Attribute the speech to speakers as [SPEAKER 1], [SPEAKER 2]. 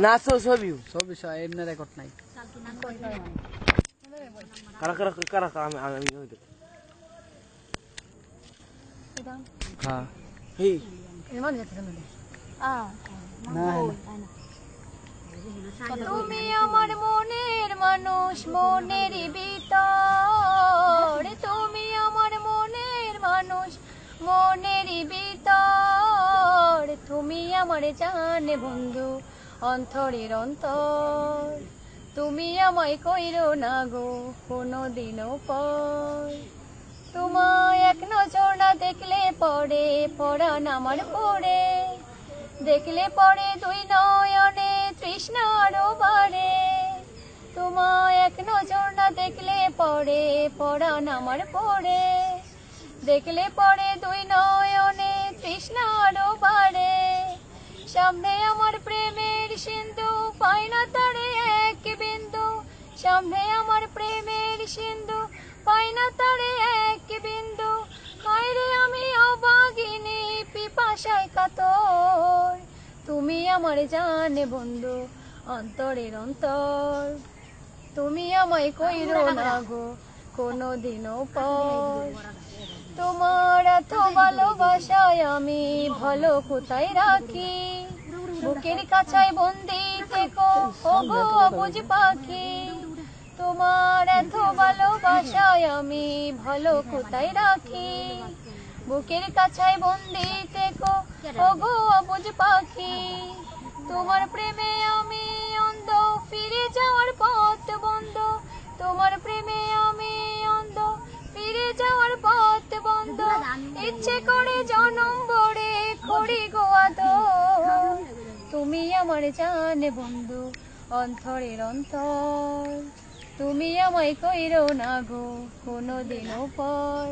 [SPEAKER 1] নাচো ছবি
[SPEAKER 2] ছবি এমনি রেকর্ড নাই।
[SPEAKER 1] কারা কারা কারা কারা আমি হইতো
[SPEAKER 2] হ্যাঁ
[SPEAKER 1] এই
[SPEAKER 3] তুমি আমার মনের মানুষ, মনেরই ভিতর। তুমি আমার মনের মানুষ, মনেরই ভিতর। তুমি আমার জান বন্ধু, অন্তরের অন্তর। তুমি আমায় কইরো না গো কোনোদিনও পর। তোমায় এক নজর না দেখলে পড়ে পরাণ আমার পড়ে। দেখলে পড়ে দুই নয়নে তৃষ্ণা আরো বাড়ে। তোমায় এক নজর না দেখলে পড়ে পরাণ আমার পড়ে। দেখলে পড়ে দুই নয়নে তৃষ্ণা আরো বাড়ে। সামনে আমার প্রেমের সিন্ধু, পাই না তারে এক বিন্দু। সামনে আমার প্রেমের সিন্ধু, পাই না তারে এক বিন্দু। হায়রে আমি অবাগিনী, পিপাসায় কাতর। তুমি আমার জান বন্ধু, অন্তরের অন্তর। তুমি আমায় কইরো না গো কোনোদিনও পর। তোমার এত ভালোবাসায় আমি ভালো কোথায় রাখি। বুকের কাছায় বন্দি থেকো ওগো অবুঝ পাখি। তোমার এত ভালোবাসায় আমি ভালো কোথায় রাখি। বুকের কাছায় বন্দি থেকো ওগো অবুঝ পাখি। তোমার প্রেমে আমি অন্ধ, ফিরে যাওয়ার পথ বন্ধ। তোমার প্রেমে আমি অন্ধ, ফিরে যাওয়ার পথ বন্ধ। ইচ্ছে করে জনম ভরে করি গো আদর। তুমি আমার জান বন্ধু, অন্তরের অন্তর। তুমি আমায় কইরো না গো কোনোদিনও পর।